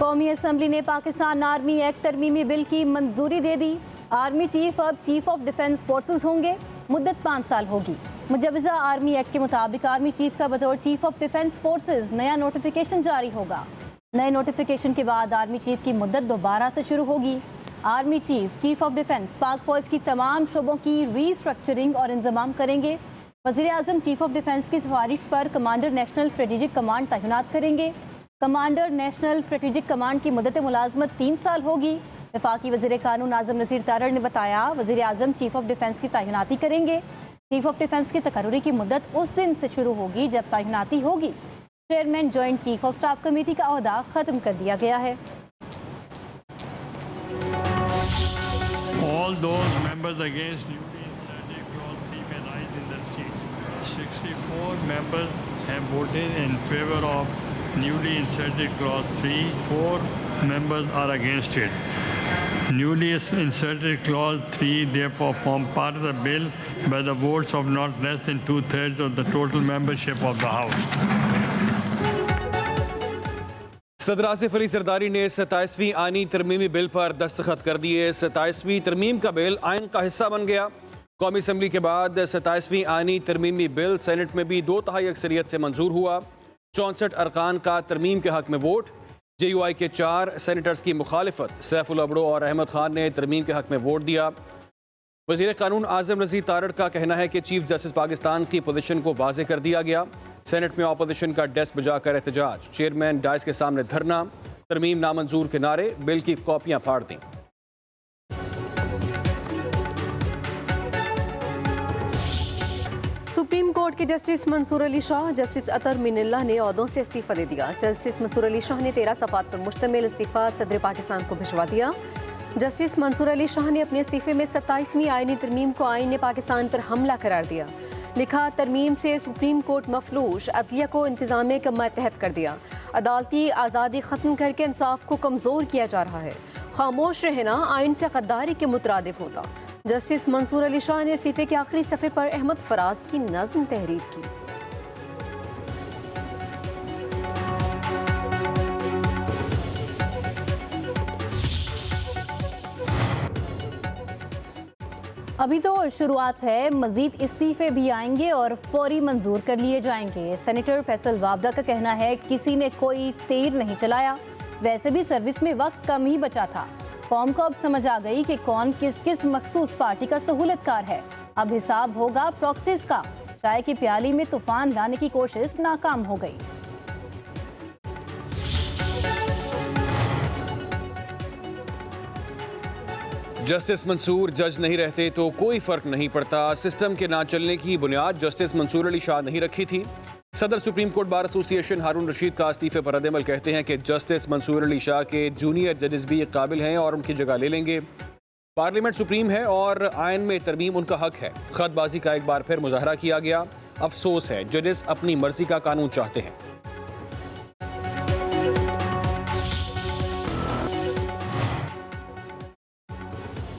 कौमी असम्बली ने Pakistan army act तरमीमी bill की मंजूरी दे दी। आर्मी चीफ अब चीफ ऑफ डिफेंस फोर्सेज होंगे। मुद्दत 5 साल होगी। मुजवजा आर्मी एक्ट के मुताबिक आर्मी चीफ का बतौर चीफ ऑफ डिफेंस फोर्सेज नया नोटिफिकेशन जारी होगा। नए नोटिफिकेशन के बाद आर्मी चीफ की मुद्दत दोबारा से शुरू होगी। Army chief chief of defence पाक फौज की तमाम शोबों की रीस्ट्रक्चरिंग और इंतजाम करेंगे। वज़ीर आज़म चीफ ऑफ डिफेंस की सिफारिश पर कमांडर नेशनल स्ट्रेटेजिक कमांड तैनात करेंगे। कमांडर नेशनल स्ट्रेटेजिक कमांड की मुद्दत मुलाजमत 3 साल होगी। वफाकी वज़ीर कानून आज़म नज़ीर तारड़ ने बताया, वज़ीर आज़म चीफ ऑफ डिफेंस की तैनाती करेंगे। चीफ ऑफ डिफेंस की तकर्री की मुद्दत उस दिन से शुरू होगी जब तैनाती होगी। Chairman joint chief of staff committee का ओहदा खत्म कर दिया गया है। All those members against newly inserted clause 3 may rise in their seats. 64 members have voted in favor of newly inserted clause 3. 4 members are against it. Newly inserted clause 3 therefore form part of the bill by the votes of not less than 2/3 of the total membership of the House. सदर आसिफ अली जरदारी ने 27वीं आईनी तरमीमी bill पर दस्तखत कर दिए। 27वीं तरमीम का bill आइन का हिस्सा बन गया। कौमी असम्बली के बाद 27वीं आईनी तरमीमी बिल सेनेट में भी 2/3 अक्सरियत से मंजूर हुआ। 64 अरकान का तरमीम के हक में वोट। JUI के 4 सेनेटर्स की मुखालिफत। सैफुल अबड़ो और अहमद खान ने तरमीम के हक में वोट दिया। वज़ीर कानून आज़म नज़ीर तारड़ का कहना है कि चीफ जस्टिस पाकिस्तान की पोजीशन को वाज़े कर दिया गया। सेनेट में अपोजिशन का डेस्क बजाकर एहतजाज। चेयरमैन डाइस के सामने धरना। तरमीम नामंजूर के नारे। बिल की कॉपियां फाड़ दी। सुप्रीम कोर्ट के जस्टिस मंसूर अली शाह, जस्टिस अतर मिनल्ला ने ओहदों से इस्तीफा दे दिया। जस्टिस मंसूर अली शाह ने 13 सफ़ात पर मुश्तमिल इस्तीफा सदर पाकिस्तान को भिजवा दिया। जस्टिस मंसूर अली शाह ने अपने इस्तीफे में 27वीं आईनी तरमीम को आईन पाकिस्तान पर हमला करार दिया। लिखा, तरमीम से सुप्रीम कोर्ट मफलूश, अदलिया को इंतजामिया का मतहत कर दिया। अदालती आज़ादी ख़त्म करके इंसाफ को कमज़ोर किया जा रहा है। खामोश रहना आइन से गद्दारी के मुतरादिफ होता। जस्टिस मंसूर अली शाह ने इस्तीफे के आखिरी सफ़े पर अहमद फराज की नज़्म तहरीर की। अभी तो शुरुआत है, मजीद इस्तीफे भी आएंगे और फौरी मंजूर कर लिए जाएंगे। सेनेटर फैसल वाबदा का कहना है, किसी ने कोई तीर नहीं चलाया। वैसे भी सर्विस में वक्त कम ही बचा था। कौम को अब समझ आ गई कि कौन किस किस मखसूस पार्टी का सहूलतकार है। अब हिसाब होगा प्रॉक्सीज का। चाय की प्याली में तूफान लाने की कोशिश नाकाम हो गई। जस्टिस मंसूर जज नहीं रहते तो कोई फर्क नहीं पड़ता। सिस्टम के ना चलने की बुनियाद जस्टिस मंसूर अली शाह नहीं रखी थी। सदर सुप्रीम कोर्ट बार एसोसिएशन हारून रशीद का इस्तीफे पर रद्द-ए-अमल कहते हैं कि जस्टिस मंसूर अली शाह के जूनियर जजेस भी काबिल हैं और उनकी जगह ले लेंगे। पार्लियामेंट सुप्रीम है और आइन में तरमीम उनका हक है। खतबाजी का एक बार फिर मुजाहरा किया गया। अफसोस है, जजेस अपनी मर्जी का कानून चाहते हैं।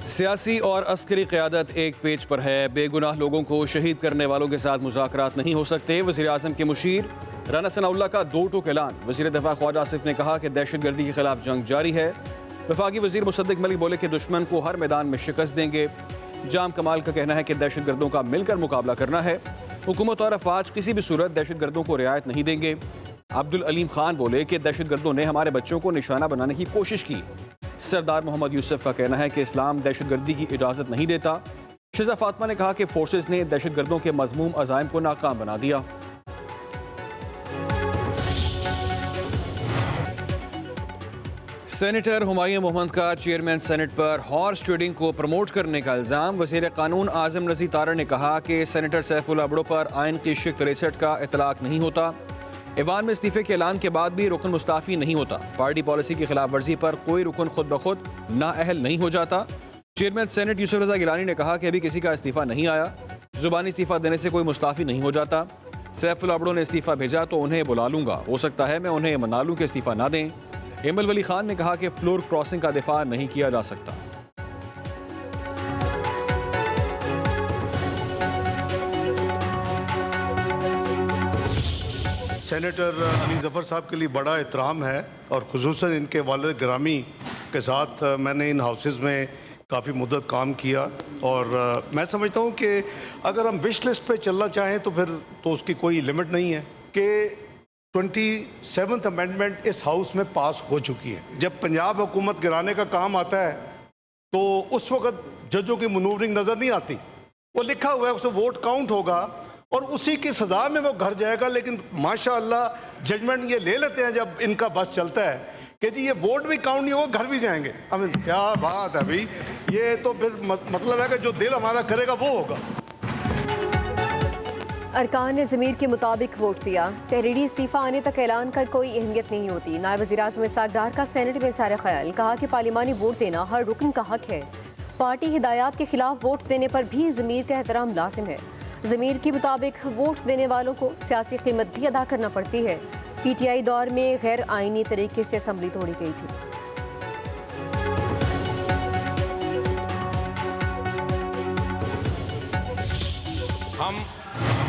सियासी और अस्करी क़यादत एक पेज पर है। बेगुनाह लोगों को शहीद करने वालों के साथ मुज़ाकरात नहीं हो सकते। वज़ीर आज़म के मुशीर राना सनाउल्लाह का 2 टूक ऐलान। वज़ीर दफ़ा ख्वाजा आसिफ ने कहा कि दहशतगर्दी के खिलाफ जंग जारी है। वफाकी वज़ीर मुसद्दिक मलिक बोले कि दुश्मन को हर मैदान में शिकस्त देंगे। जाम कमाल का कहना है कि दहशतगर्दों का मिलकर मुकाबला करना है। हुकूमत और अफवाज किसी भी सूरत दहशतगर्दों को रियायत नहीं देंगे। अब्दुल अलीम खान बोले कि दहशतगर्दों ने हमारे बच्चों को निशाना बनाने की कोशिश की। सरदार मोहम्मद यूसुफ का कहना है कि इस्लाम दहशतगर्दी की इजाज़त नहीं देता। शिजा फातिमा ने कहा कि फोर्सेस ने दहशतगर्दों के मज़मूम अज़ाइम को नाकाम बना दिया। सेनेटर हुमायूं मोहम्मद का चेयरमैन सेनेट पर हॉर्स ट्रेडिंग को प्रमोट करने का इल्ज़ाम। वज़ीर कानून आज़म नज़ीर तारड़ ने कहा कि सेनेटर सैफुल अबड़ो पर आइन की शिक 63 का इतलाक़ नहीं होता। ईवान में इस्तीफे के ऐलान के बाद भी रुकन मुस्ताफ़ी नहीं होता। पार्टी पॉलिसी की खिलाफ वर्जी पर कोई रुकन खुद ब खुद नाअहल नहीं हो जाता। चेयरमैन सेनेट यूसुफ रज़ा गिलानी ने कहा कि अभी किसी का इस्तीफ़ा नहीं आया। ज़ुबानी इस्तीफ़ा देने से कोई मुस्ताफ़ी नहीं हो जाता। सैफुल अबड़ो ने इस्तीफ़ा भेजा तो उन्हें बुला लूँगा। हो सकता है मैं उन्हें मना लूँ कि इस्तीफ़ा ना दें। एमल वली खान ने कहा कि फ्लोर क्रॉसिंग का दिफा नहीं किया जा सकता। सेनेटर अली ज़फ़र साहब के लिए बड़ा एहतराम है और ख़ुसूसन इनके वालिद ग्रामी के साथ मैंने इन हाउसेस में काफ़ी मुद्दत काम किया और मैं समझता हूँ कि अगर हम विश लिस्ट पे चलना चाहें तो फिर तो उसकी कोई लिमिट नहीं है कि 27th अमेंडमेंट इस हाउस में पास हो चुकी है। जब पंजाब हुकूमत गिराने का काम आता है तो उस वक्त जजों की मनूवरिंग नज़र नहीं आती, वो लिखा हुआ है, उसे वोट काउंट होगा और उसी की सज़ा में वो घर जाएगा। लेकिन माशाअल्लाह जजमेंट ये ले लेते हैं जब इनका बस चलता है कि जी ये वोट भी काउंट नहीं होगा, घर भी जाएंगे। हमें क्या बात है भाई, ये तो फिर मतलब है कि जो दिल हमारा करेगा वो होगा। अरकान ने ज़मीर के मुताबिक वोट दिया। तहरीरी इस्तीफ़ा आने तक ऐलान का कोई अहमियत नहीं होती। नायब वज़ीर-ए-आज़म इसहाक़ डार का सेनेट में इज़हार ख़याल, कहा कि पार्लिमानी वोट देना हर रुकन का हक है। पार्टी हिदायत के खिलाफ वोट देने पर भी ज़मीर का एहतराम लाजिम है। ज़मीर के मुताबिक वोट देने वालों को सियासी कीमत भी अदा करना पड़ती है। PTI दौर में गैर आइनी तरीके से असम्बली तोड़ी गई थी। हम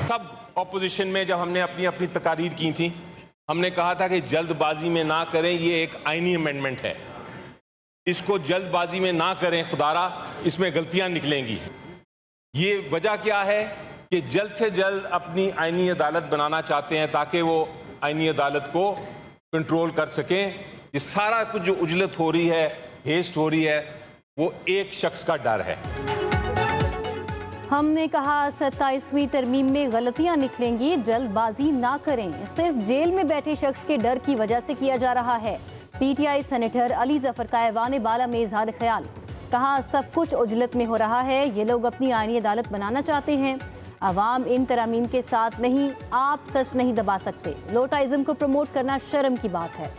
सब ऑपोजिशन में जब हमने अपनी अपनी तकारीर की थी, हमने कहा था कि जल्दबाजी में ना करें, ये एक आइनी अमेंडमेंट है, इसको जल्दबाजी में ना करें, खुदारा इसमें गलतियां निकलेंगी। ये वजह क्या है कि जल्द से जल्द अपनी आइनी अदालत बनाना चाहते हैं ताकि वो आइनी अदालत को कंट्रोल कर सकें। ये सारा कुछ जो उजलत हो रही है, हेस्ट हो रही है, वो एक शख्स का डर है। हमने कहा 27वीं तरमीम में गलतियां निकलेंगी, जल्दबाजी ना करें, सिर्फ जेल में बैठे शख्स के डर की वजह से किया जा रहा है। PTI सेनेटर अली ज़फ़र का ऐवान बाला में इज़हार ख्याल, कहा सब कुछ उजलत में हो रहा है, ये लोग अपनी आईनी अदालत बनाना चाहते हैं। अवाम इन तरामीम के साथ नहीं, आप सच नहीं दबा सकते। लोटाइज़म को प्रमोट करना शर्म की बात है।